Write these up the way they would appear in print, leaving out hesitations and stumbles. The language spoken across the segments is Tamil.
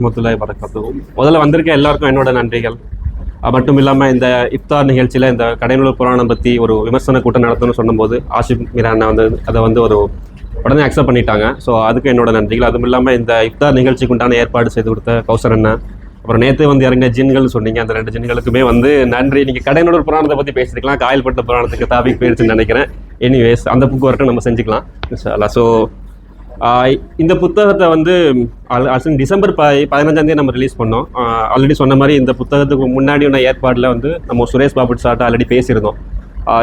வரமத்துல்லாஹி வரகாத்துஹு. முதல்ல வந்திருக்க எல்லாருக்கும் என்னோட நன்றிகள். மட்டும் இல்லாமல் இந்த இஃப்தார் நிகழ்ச்சியில் இந்த கடைநூல் புராணம் பற்றி ஒரு விமர்சன கூட்டம் நடத்தணும்னு சொன்னபோது ஆஷிப் மீரா அண்ணா வந்து அதை வந்து ஒரு உடனே அக்செப்ட் பண்ணிட்டாங்க. ஸோ அதுக்கு என்னோட நன்றிகள். அதுவும் இல்லாமல் இந்த இஃப்தார் நிகழ்ச்சிக்கு உண்டான ஏற்பாடு செய்து கொடுத்த கௌசர் அண்ணா, அப்புறம் நேற்று வந்து இறங்க ஜின்கள் சொன்னீங்க, அந்த 2 ஜின்களுக்குமே வந்து நன்றி. நீங்கள் கடைநூல் புராணத்தை பற்றி பேசிருக்கலாம், காயல்பட்ட புராணத்துக்கு டாபிக் போயிடுச்சுன்னு நினைக்கிறேன். எனிவேஸ் அந்த புக்கு வரைக்கும் நம்ம செஞ்சுக்கலாம் இன்ஷா அல்லாஹ். ஸோ இந்த புத்தகத்தை வந்து டிசம்பர் 15 நம்ம ரிலீஸ் பண்ணோம். ஆல்ரெடி சொன்ன மாதிரி இந்த புத்தகத்துக்கு முன்னாடி உள்ள ஏற்பாடில் வந்து நம்ம சுரேஷ் பாபு சார்ட்ட ஆல்ரெடி பேசியிருந்தோம்,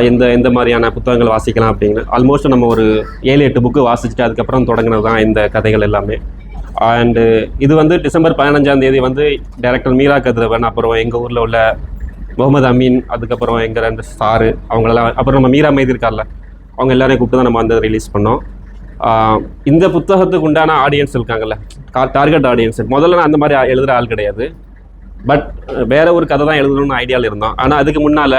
எந்த மாதிரியான புத்தகங்கள் வாசிக்கலாம் அப்படின்னு. ஆல்மோஸ்ட் நம்ம ஒரு 7-8 புக்கு வாசிச்சுட்டு அதுக்கப்புறம் தொடங்கினது தான் இந்த கதைகள் எல்லாமே. அண்டு இது வந்து டிசம்பர் 15 வந்து டைரக்டர் மீரா கதிரவன், அப்புறம் எங்கள் ஊரில் உள்ள முகமது அமீன், அதுக்கப்புறம் எங்கள் 2 சாரு அவங்களெல்லாம், அப்புறம் நம்ம மீரா மைதி இருக்கார்ல, அவங்க எல்லாரையும் கூப்பிட்டு தான் நம்ம வந்து ரிலீஸ் பண்ணோம். இந்த புத்தகத்துக்கு உண்டான ஆடியன்ஸ் இருக்காங்கல்ல, டார்கெட் ஆடியன்ஸ், முதல்ல நான் அந்த மாதிரி எழுதுகிற ஆள் கிடையாது. பட் வேற ஒரு கதை தான் எழுதணும்னு ஐடியாவில் இருந்தோம். ஆனால் அதுக்கு முன்னால்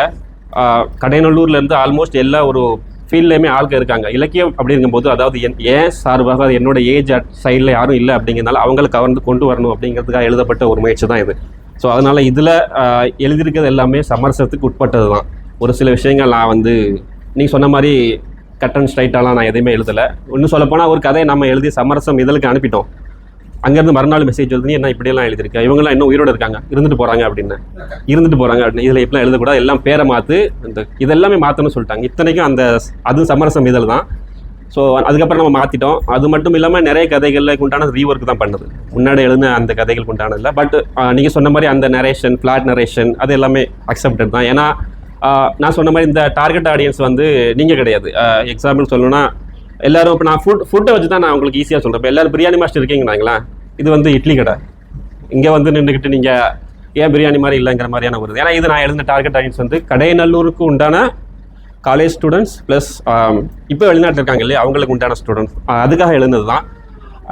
கடைநல்லூர்லேருந்து ஆல்மோஸ்ட் எல்லா ஒரு ஃபீல்ட்லேயுமே ஆட்கள் இருக்காங்க. இலக்கியம் அப்படிங்கும்போது அதாவது ஏன் சார்பாக அது என்னோட ஏஜ் சைடில் யாரும் இல்லை அப்படிங்கிறதுனால அவங்களை கவர்ந்து கொண்டு வரணும் அப்படிங்கிறதுக்காக எழுதப்பட்ட ஒரு முயற்சி தான் இது. ஸோ அதனால் இதில் எழுதியிருக்கிறது எல்லாமே சமரசத்துக்கு உட்பட்டது தான். ஒரு சில விஷயங்கள் நான் வந்து நீங்கள் சொன்ன மாதிரி கட் அண்ட் ஸ்ட்ரைட்டாலாம் நான் எதையுமே எழுதலை. இன்னும் சொல்லப்போனால் ஒரு கதையை நம்ம எழுதி சமரசம் இதழுக்கு அனுப்பிட்டோம். அங்கேருந்து மறுநாள் மெசேஜ் எழுதி என்ன இப்படியெல்லாம் எழுதியிருக்கேன், இவங்கெல்லாம் இன்னும் உயிரோடு இருக்காங்க, இருந்துட்டு போகிறாங்க அப்படின்னு. இதில் இப்படிலாம் எழுதக்கூடாது, எல்லாம் பேரை மாற்று, இதெல்லாமே மாற்றணும்னு சொல்லிட்டாங்க. இத்தனைக்கும் அதுவும் சமரசம் இதழ் தான். ஸோ அதுக்கப்புறம் நம்ம மாற்றிட்டோம். அது மட்டும் இல்லாமல் நிறைய கதைகளில் உண்டான ரீஒர்க் தான் பண்ணது, முன்னாடி எழுதின அந்த கதைகளுக்கு உண்டானதில்லை. பட் நீங்கள் சொன்ன மாதிரி அந்த நரேஷன், ஃப்ளாட் நரேஷன் அது எல்லாமே அக்செப்டட் தான். ஏன்னா நான் சொன்ன மாதிரி இந்த டார்கெட் ஆடியன்ஸ் வந்து நீங்கள் கிடையாது. எக்ஸாம்பிள் சொல்லணும்னா எல்லோரும் இப்போ நான் ஃபுட்டை வச்சு தான் நான் உங்களுக்கு ஈஸியாக சொல்கிறேன். இப்போ எல்லோரும் பிரியாணி மாஸ்டர் இருக்கீங்கன்னாங்களா, இது வந்து இட்லி கடை, இங்கே வந்து நின்றுக்கிட்டு நீங்கள் ஏன் பிரியாணி மாதிரி இல்லைங்கிற மாதிரியான வருது. ஏன்னா இது நான் எழுதின டார்கெட் ஆடியன்ஸ் வந்து கடைநல்லூருக்கு உண்டான காலேஜ் ஸ்டூடெண்ட்ஸ் ப்ளஸ் இப்போ வெளிநாட்டில் இருக்காங்க இல்லையா, அவங்களுக்கு உண்டான ஸ்டூடெண்ட்ஸ், அதுக்காக எழுந்தது தான்.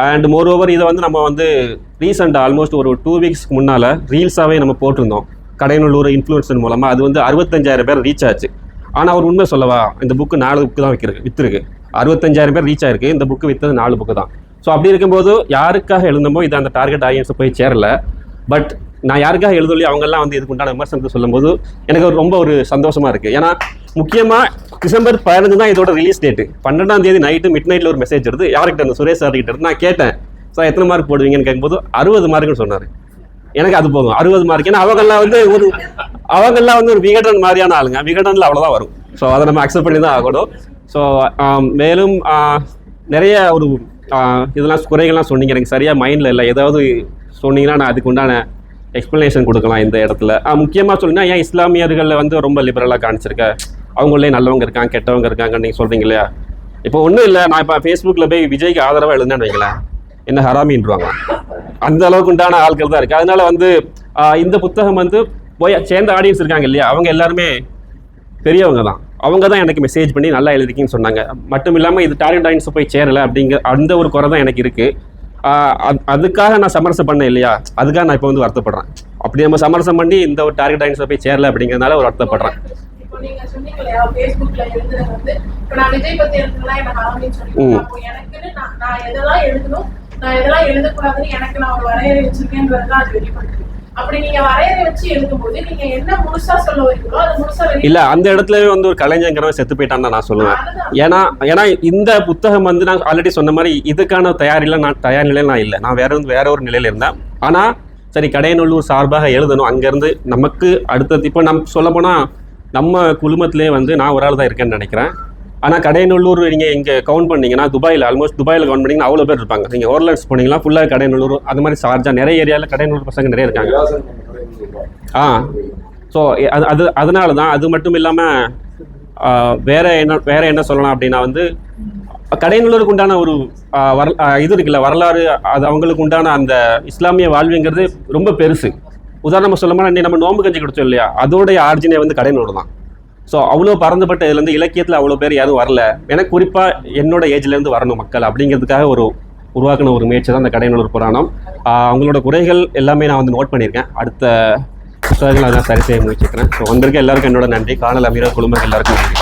அண்ட் மோர் ஓவர் இதை வந்து நம்ம வந்து ரீசெண்டாக ஆல்மோஸ்ட் ஒரு 2 வீக்ஸ்க்கு முன்னால் ரீல்ஸாகவே நம்ம போட்டிருந்தோம். கடைநல்லூர் இன்ஃப்ளூயன்சர் மூலமாக அது வந்து 65,000 பேர் ரீச் ஆச்சு. ஆனால் அவர் உண்மை சொல்லவா, இந்த புக்கு 4 புக்கு தான் விற்றுருக்கு. 65,000 பேர் ரீச் ஆயிருக்கு, இந்த புக்கு விற்றது 4 புக்கு தான். ஸோ அப்படி இருக்கும்போது யாருக்காக எழுதுமோ இது அந்த டார்கெட் ஆடியன்ஸை போய் சேரல. பட் நான் யாருக்காக எழுதலையோ அவங்கெல்லாம் வந்து இதுக்கு உண்டான விமர்சனத்தை சொல்லும்போது எனக்கு ரொம்ப ஒரு சந்தோஷமாக இருக்குது. ஏன்னா முக்கியமாக டிசம்பர் 15 தான் இதோட ரிலீஸ் டேட்டு. 12ஆம் தேதி நைட்டு மிட் நைட்டில் ஒரு மெசேஜ் வருது யார்கிட்ட, அந்த சுரேஷ் சார்கிட்ட இருந்து. நான் கேட்டேன், சார் எத்தனை மார்க் போடுவீங்கன்னு கேட்கும்போது 60 மார்க்குன்னு சொன்னார். எனக்கு அது போதும், 60 மார்க். ஏன்னா அவங்கெல்லாம் வந்து ஒரு விகடன் மாதிரியான ஆளுங்க, விகடனில் அவ்வளோதான் வரும். ஸோ அதை நம்ம அக்செப்ட் பண்ணி தான் ஆகணும். ஸோ மேலும் நிறைய ஒரு இதெல்லாம் குறைகள்லாம் சொன்னீங்க, எனக்கு சரியாக மைண்டில் இல்லை. ஏதாவது சொன்னீங்கன்னா நான் அதுக்கு உண்டான எக்ஸ்ப்ளனேஷன் கொடுக்கலாம் இந்த இடத்துல. முக்கியமாக சொன்னீங்கன்னா ஏன் இஸ்லாமியர்களில் வந்து ரொம்ப லிபரலாக காணிச்சிருக்க, அவங்களே நல்லவங்க இருக்காங்க கெட்டவங்க இருக்காங்கன்னு நீங்கள் சொல்கிறீங்க இல்லையா. இப்போ ஒன்றும் இல்லை, நான் இப்போ ஃபேஸ்புக்கில் போய் விஜய்க்கு ஆதரவாக எழுதுனேன்னு வைங்களேன், என்ன ஹராமின்றாங்க. அந்த அளவுக்கு உண்டான ஆட்கள் தான் இருக்குது. அதனால வந்து இந்த புத்தகம் வந்து போய் சேர்ந்த ஆடியன்ஸ் இருக்காங்க இல்லையா, அவங்க எல்லாருமே பெரியவங்க தான். அவங்க தான் எனக்கு மெசேஜ் பண்ணி நல்லா எழுதிக்கின்னு சொன்னாங்க. மட்டும் இல்லாமல் இது டார்கெட் ஆடியன்ஸை போய் சேரலை அப்படிங்கிற அந்த ஒரு குறை தான் எனக்கு இருக்குது. அதுக்காக நான் சமரசம் பண்ணேன் இல்லையா, அதுக்காக நான் இப்போ வந்து வருத்தப்படுறேன். அப்படி நம்ம சமரசம் பண்ணி இந்த ஒரு டார்கெட் ஆடியன்ஸை போய் சேரலை அப்படிங்கிறதுனால ஒரு வருத்தப்படுறேன். நான் இதெல்லாம் எழுதக்கூடாதுன்னு எனக்கு நான் ஒரு வரையறை வச்சிருக்கேன்றது அது வெளிப்படுது. அப்படி நீங்க வரையறை வச்சு எழுதும்போது நீங்க என்ன முழுசா சொல்ல வரீங்களோ அது முழுசா இல்ல, அந்த இடத்துலவே வந்து ஒரு கலைஞங்கிறவன் செத்து போயிட்டான்னு நான் சொல்லுவேன். ஏன்னா இந்த புத்தகம் வந்து நான் ஆல்ரெடி சொன்ன மாதிரி இதுக்கான தயார் நிலையில் நான் இல்லை. நான் வேற ஒரு நிலையில இருந்தேன். ஆனா சரி, கடைநல்லூர் சார்பாக எழுதணும், அங்கேருந்து நமக்கு அடுத்தது இப்போ நம்ம சொல்ல போனால் நம்ம குழுமத்திலே வந்து நான் ஒரு ஆள் தான் இருக்கேன்னு நினைக்கிறேன். ஆனால் கடைநல்லூர் நீங்கள் இங்கே கவுண்ட் பண்ணிங்கன்னா ஆல்மோஸ்ட் துபாயில் கவுண்ட் பண்ணிங்கன்னா அவ்வளோ பேர் இருப்பாங்க. நீங்கள் ஓர்லண்ட்ஸ் போனீங்கன்னா ஃபுல்லாக கடைநல்லூர், அது மாதிரி ஷார்ஜா நிறைய ஏரியாவில் கடைநல்லூர் பசங்க நிறைய இருக்காங்க. ஸோ அதனால தான். அது மட்டும் இல்லாமல் வேற என்ன சொல்லலாம் அப்படின்னா வந்து கடைநல்லூருக்கு உண்டான ஒரு இது இருக்குல்ல, வரலாறு, அது அவங்களுக்கு உண்டான அந்த இஸ்லாமிய வாழ்வுங்கிறது ரொம்ப பெருசு. உதாரணமாக சொல்லணும்னா நம்ம நோம்பு கஞ்சி கொடுத்தோம் இல்லையா, அதோடைய ஆர்ஜினே வந்து கடைநல்லூர் தான். ஸோ அவ்வளோ பறந்துபட்ட இதுலேருந்து இலக்கியத்தில் அவ்வளோ பேர் யாரும் வரல. எனக்கு குறிப்பாக என்னோட ஏஜ்லேருந்து வரணும் மக்கள் அப்படிங்கிறதுக்காக உருவாக்கின ஒரு முயற்சி தான் அந்த கடைநல்லூர் புராணம். அவங்களோட குறைகள் எல்லாமே நான் வந்து நோட் பண்ணியிருக்கேன். அடுத்த புத்தகங்கள் அதான் சரி செய்ய முயற்சிக்கிறேன். ஸோ வந்திருக்க எல்லாருக்கும் என்னோட நன்றி. காணல் அமீரா குழுமம் எல்லாருக்கும் நன்றி.